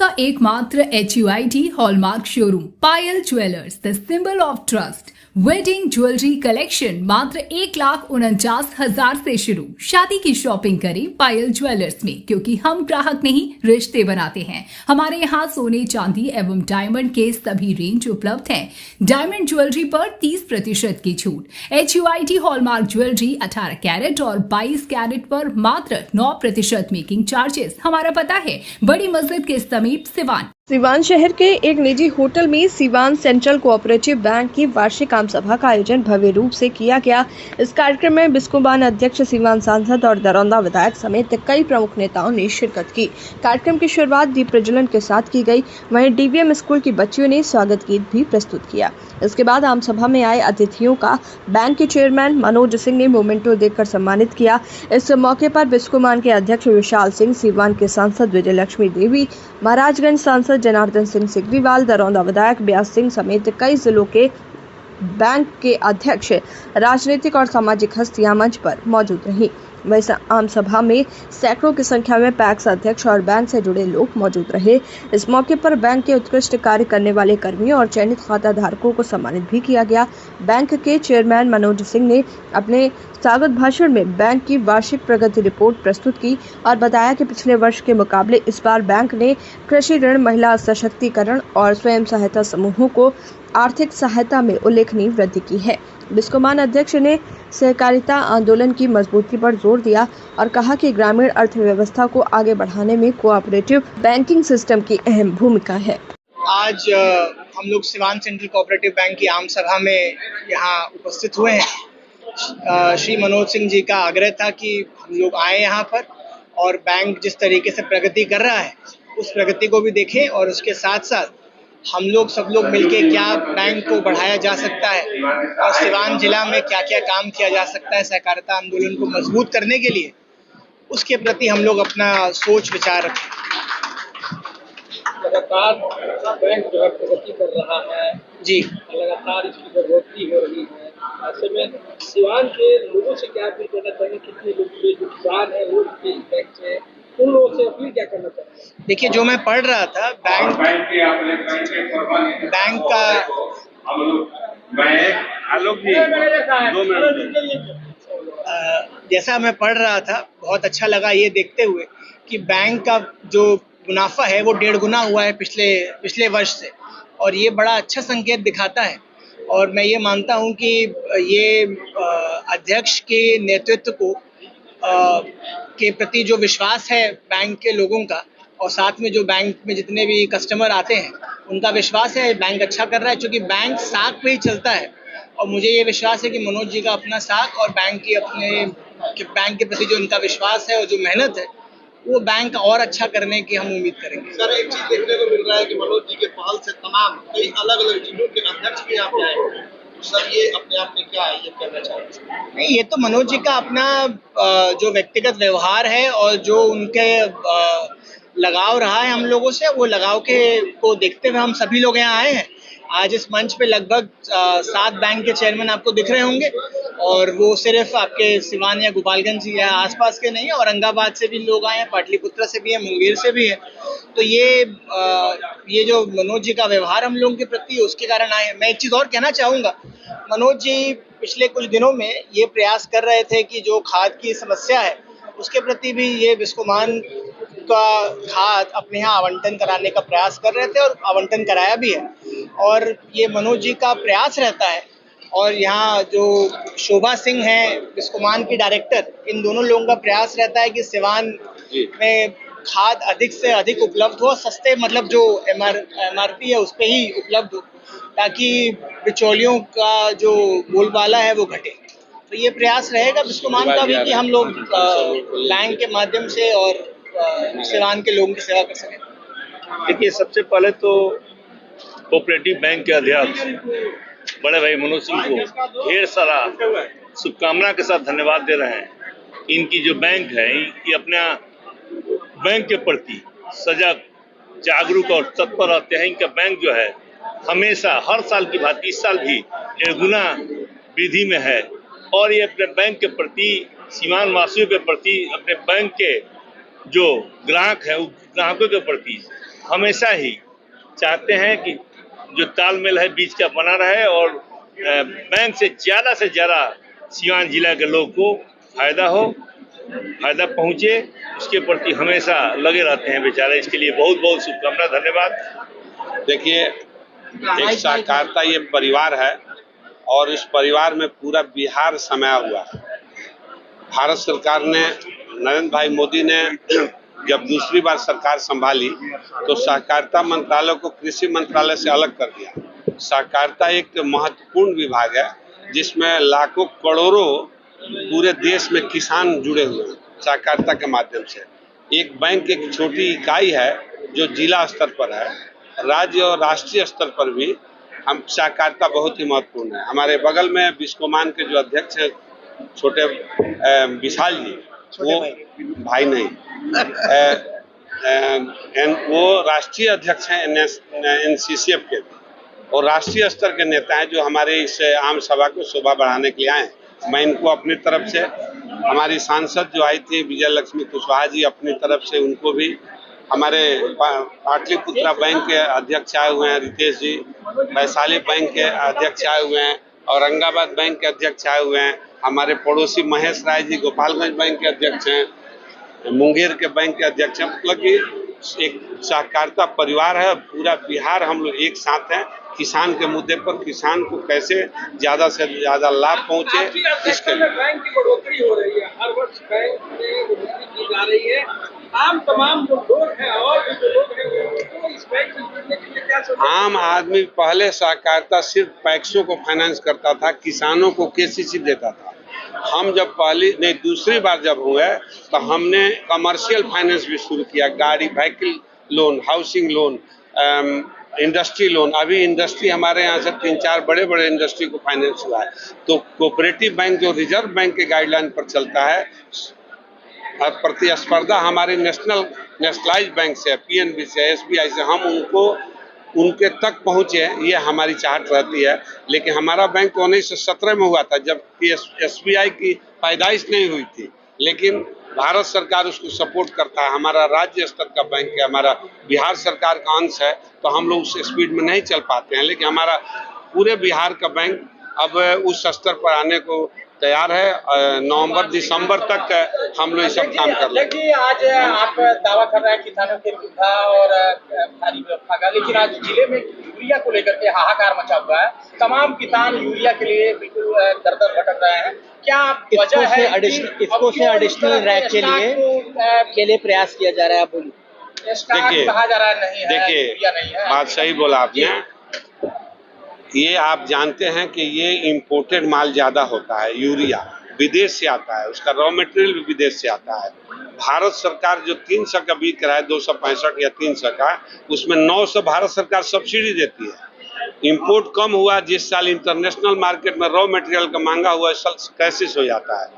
का एकमात्र HUID hallmark showroom Payal jewellers, the symbol of trust. Wedding jewellery collection मात्र 1,49,000 से शुरू। शादी की शॉपिंग करें पायल ज्वेलर्स में, क्योंकि हम ग्राहक नहीं रिश्ते बनाते हैं। हमारे यहाँ सोने चांदी एवं डायमंड के सभी रेंज उपलब्ध हैं। डायमंड ज्वेलरी पर 30% की छूट। HUID हॉलमार्क ज्वेलरी 18 कैरेट और 22 कैरेट पर मात्र 9% मेकिंग चार्जेस। हमारा पता है बड़ी मस्जिद के समीप सिवान। सिवान शहर के एक निजी होटल में सिवान सेंट्रल कोऑपरेटिव बैंक की वार्षिक आम सभा का आयोजन भव्य रूप से किया गया। इस कार्यक्रम में बिस्कोमान अध्यक्ष, सिवान सांसद और दरौंदा विधायक समेत कई प्रमुख नेताओं ने शिरकत की। कार्यक्रम की शुरुआत दीप प्रज्वलन के साथ की गई। वहीं DVM स्कूल की बच्चियों ने स्वागत गीत भी प्रस्तुत किया। इसके बाद आम सभा में आए अतिथियों का बैंक के चेयरमैन मनोज सिंह ने मोमेंटो देकर सम्मानित किया। इस मौके पर बिस्कोमान के अध्यक्ष विशाल सिंह, सिवान के सांसद विजय लक्ष्मी देवी, महाराजगंज सांसद जनार्दन सिंह सिग्रीवाल, दरौंदा विधायक ब्यास सिंह समेत कई जिलों के बैंक के अध्यक्ष, राजनीतिक और सामाजिक हस्तियां मंच पर मौजूद रहीं। वैसे आम सभा में सैकड़ों की संख्या में पैक्स अध्यक्ष और बैंक से जुड़े लोग मौजूद रहे। इस मौके पर बैंक के उत्कृष्ट कार्य करने वाले कर्मियों और चयनित खाता धारकों को सम्मानित भी किया गया। बैंक के चेयरमैन मनोज सिंह ने अपने स्वागत भाषण में बैंक की वार्षिक प्रगति रिपोर्ट प्रस्तुत की और बताया कि पिछले वर्ष के मुकाबले इस बार बैंक ने कृषि ऋण, महिला सशक्तिकरण और स्वयं सहायता समूहों को आर्थिक सहायता में उल्लेखनीय वृद्धि की है। बिस्कोमान अध्यक्ष ने सहकारिता आंदोलन की मजबूती पर जोर दिया और कहा कि ग्रामीण अर्थव्यवस्था को आगे बढ़ाने में कोऑपरेटिव बैंकिंग सिस्टम की अहम भूमिका है। आज हम लोग सिवान सेंट्रल कोऑपरेटिव बैंक की आम सभा में यहाँ उपस्थित हुए हैं। श्री मनोज सिंह जी का आग्रह था कि हम लोग आए यहाँ पर और बैंक जिस तरीके से प्रगति कर रहा है उस प्रगति को भी देखें और उसके साथ साथ हम लोग सब लोग मिलके क्या बैंक को बढ़ाया जा सकता है और सिवान जिला में क्या क्या काम किया जा सकता है सहकारिता आंदोलन को मजबूत करने के लिए, उसके प्रति हम लोग अपना सोच विचार रखें। लगातार बैंक जो है प्रगति कर रहा है जी, लगातार इसकी बढ़ोतरी हो रही है। ऐसे में सिवान के लोगों से क्या अपील करना चाहिए? कितने लोग जो किसान है वो बैंक से, उन लोगों से अपील क्या करना चाहिए? देखिए, जो मैं पढ़ रहा था बैंक का जैसा मैं पढ़ रहा था, बहुत अच्छा लगा ये देखते हुए कि बैंक का जो मुनाफा है वो 1.5 गुना हुआ है पिछले वर्ष से, और ये बड़ा अच्छा संकेत दिखाता है। और मैं ये मानता हूँ कि ये अध्यक्ष के नेतृत्व को के प्रति जो विश्वास है बैंक के लोगों का, और साथ में जो बैंक में जितने भी कस्टमर आते हैं उनका विश्वास है बैंक अच्छा कर रहा है, क्योंकि बैंक साख पे ही चलता है। और मुझे ये विश्वास है कि मनोज जी का अपना साख और बैंक के प्रति जो उनका विश्वास है और जो मेहनत है वो बैंक और अच्छा करने की हम उम्मीद करेंगे। सर, एक चीज देखने को मिल रहा है कि मनोज जी के पहल से तमाम कई अलग अलग जिलों के अध्यक्ष भी आप आए हैं। सर, ये अपने आप में क्या है, ये कहना चाहिए? नहीं, ये तो मनोज जी का अपना जो व्यक्तिगत व्यवहार है और जो उनके लगाव रहा है हम लोगों से, वो लगाव को देखते हुए हम सभी लोग यहाँ आए हैं। आज इस मंच पे लगभग 7 बैंक के चेयरमैन आपको दिख रहे होंगे, और वो सिर्फ आपके सिवान या गोपालगंज या आसपास के नहीं है, औरंगाबाद से भी लोग आए हैं, पाटलिपुत्र से भी है, मुंगेर से भी है। तो ये जो मनोज जी का व्यवहार हम लोगों के प्रति, उसके कारण आए हैं। मैं एक चीज़ और कहना चाहूँगा, मनोज जी पिछले कुछ दिनों में ये प्रयास कर रहे थे कि जो खाद की समस्या है उसके प्रति भी ये बिस्कोमान का खाद अपने यहाँ आवंटन कराने का प्रयास कर रहे थे, और आवंटन कराया भी है। और ये मनोज जी का प्रयास रहता है, और यहाँ जो शोभा सिंह हैं बिस्कोमान की डायरेक्टर, इन दोनों लोगों का प्रयास रहता है कि सिवान में खाद अधिक से अधिक उपलब्ध हो, सस्ते, मतलब जो MRP है उस पर ही उपलब्ध हो, ताकि बिचौलियों का जो बोलबाला है वो घटे। तो ये प्रयास रहेगा बिस्कोमान का भी कि हम लोग बैंक के माध्यम से और सिवान के लोगों की सेवा कर सकें। देखिए, सबसे पहले तो कोऑपरेटिव बैंक के अध्यक्ष बड़े भाई मनोज सिंह को ढेर सारा शुभकामना के साथ धन्यवाद दे रहे हैं। इनकी जो बैंक है ये अपने बैंक के प्रति सजग, जागरूक और तत्पर रहते हैं। इनका बैंक जो है हमेशा हर साल की भांति इस साल भी 1.5 गुना वृद्धि में है, और ये अपने बैंक के प्रति, सीमांत वासियों के प्रति, अपने बैंक के जो ग्राहक है ग्राहकों के प्रति हमेशा ही चाहते हैं कि जो तालमेल है बीच का बना रहे और बैंक से ज्यादा सीवान जिला के लोग को फायदा पहुंचे, उसके प्रति हमेशा लगे रहते हैं बेचारे। इसके लिए बहुत बहुत शुभकामना, धन्यवाद। देखिए, एक सहकारिता ये परिवार है और इस परिवार में पूरा बिहार समाया हुआ है। भारत सरकार ने, नरेंद्र भाई मोदी ने जब दूसरी बार सरकार संभाली तो सहकारिता मंत्रालय को कृषि मंत्रालय से अलग कर दिया। सहकारिता एक महत्वपूर्ण विभाग है जिसमें लाखों करोड़ों पूरे देश में किसान जुड़े हुए हैं सहकारिता के माध्यम से। एक बैंक एक छोटी इकाई है जो जिला स्तर पर है, राज्य और राष्ट्रीय स्तर पर भी हम सहकारिता बहुत ही महत्वपूर्ण है। हमारे बगल में बिस्कोमान के जो अध्यक्ष हैं छोटे विशाल जी, वो भाई नहीं वो राष्ट्रीय अध्यक्ष हैं NCCF के और राष्ट्रीय स्तर के नेता हैं जो हमारे इस आम सभा को शोभा बढ़ाने के लिए आए हैं। मैं इनको अपनी तरफ से, हमारी सांसद जो आई थी विजय लक्ष्मी कुशवाहा जी, अपनी तरफ से उनको भी, हमारे पाटलिपुत्रा बैंक के अध्यक्ष आए हुए हैं रितेश जी, वैशाली बैंक के अध्यक्ष आए हुए हैं, औरंगाबाद बैंक के अध्यक्ष आए हुए हैं, हमारे पड़ोसी महेश राय जी गोपालगंज बैंक के अध्यक्ष हैं, मुंगेर के बैंक के अध्यक्ष हैं। मतलब कि एक सहकारिता परिवार है, पूरा बिहार हम लोग एक साथ हैं। किसान के मुद्दे पर किसान को कैसे ज्यादा से ज्यादा लाभ पहुंचे, इसके लिए बैंक की बढ़ोतरी हो रही है, हर वर्ष बैंक में बढ़ोतरी की जा रही है। आम तमाम जो लोग हैं और भी जो लोग हैं वो इस बैंक से जुड़ने के लिए क्या सोचते हैं? आम आदमी पहले सहकारिता सिर्फ पैक्सों को फाइनेंस करता था, किसानों को KCC देता था। हम जब दूसरी बार जब हुए तो हमने कमर्शियल फाइनेंस भी शुरू किया, गाड़ी, vehicle loan, housing loan, industry loan. अभी इंडस्ट्री हमारे यहाँ से 3-4 बड़े इंडस्ट्री को फाइनेंस हुआ है। तो कोऑपरेटिव बैंक जो रिजर्व बैंक के गाइडलाइन पर चलता है, प्रतिस्पर्धा हमारे नेशनलाइज बैंक से, PNB से, SBI से, हम उनके तक पहुंचे, ये हमारी चाहत रहती है। लेकिन हमारा बैंक 1917 में हुआ था जबकि SBI की पैदाइश नहीं हुई थी, लेकिन भारत सरकार उसको सपोर्ट करता है। हमारा राज्य स्तर का बैंक है, हमारा बिहार सरकार का अंश है, तो हम लोग उस स्पीड में नहीं चल पाते हैं, लेकिन हमारा पूरे बिहार का बैंक अब उस स्तर पर आने को तैयार है। नवंबर-दिसंबर तक हम लोग ये सब काम कर लेंगे। देखिए, आज आप दावा कर रहे हैं किसानों के सुविधा और भारी व्यवस्था का, लेकिन आज जिले में यूरिया को लेकर के हाहाकार मचा हुआ है। तमाम किसान यूरिया के लिए बिल्कुल दर भटक रहे हैं। क्या वजह है इसको से एडिशनल रैक के लिए प्रयास किया जा रहा है? बोलिए। देखिए, कहा जा रहा है नहीं है, देखिए, यूरिया नहीं है। बात सही बोला आपने। ये आप जानते हैं कि ये इंपोर्टेड माल ज्यादा होता है, यूरिया विदेश से आता है, उसका रॉ मटेरियल भी विदेश से आता है। भारत सरकार जो 300 का बिक रहा है, 265 या 300 का, उसमें 900 भारत सरकार सब्सिडी देती है। इंपोर्ट कम हुआ, जिस साल इंटरनेशनल मार्केट में रॉ मटेरियल का महंगा हुआ, इस साल क्राइसिस हो जाता है।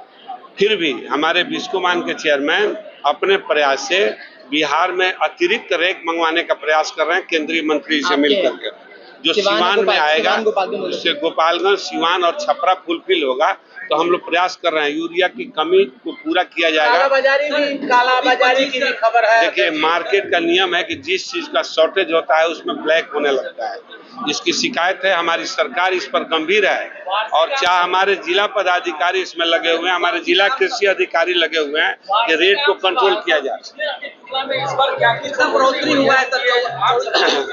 फिर भी हमारे बिस्कोमान के चेयरमैन अपने प्रयास से बिहार में अतिरिक्त रैक मंगवाने का प्रयास कर रहे हैं, केंद्रीय मंत्री से मिल करके। जो सिवान में आएगा उससे गोपालगंज, सिवान और छपरा फुलफिल होगा। तो हम लोग प्रयास कर रहे हैं, यूरिया की कमी को पूरा किया जाएगा। कालाबाजारी की भी खबर है। देखिए, मार्केट का नियम है कि जिस चीज का शॉर्टेज होता है उसमें ब्लैक होने लगता है। इसकी शिकायत है, हमारी सरकार इस पर गंभीर है और चाहे हमारे जिला पदाधिकारी इसमें लगे हुए हैं, हमारे जिला कृषि अधिकारी लगे हुए हैं कि रेट को कंट्रोल किया जाए।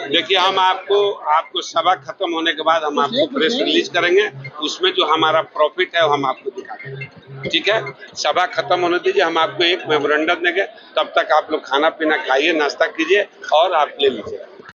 देखिए, हम आपको सभा खत्म होने के बाद हम आपको प्रेस रिलीज करेंगे, उसमें जो हमारा प्रॉफिट है वो हम आपको दिखा देंगे। ठीक है, सभा खत्म होने दीजिए, हम आपको एक मेमोरेंडम देंगे, तब तक आप लोग खाना पीना खाइए, नाश्ता कीजिए और आप ले लीजिए।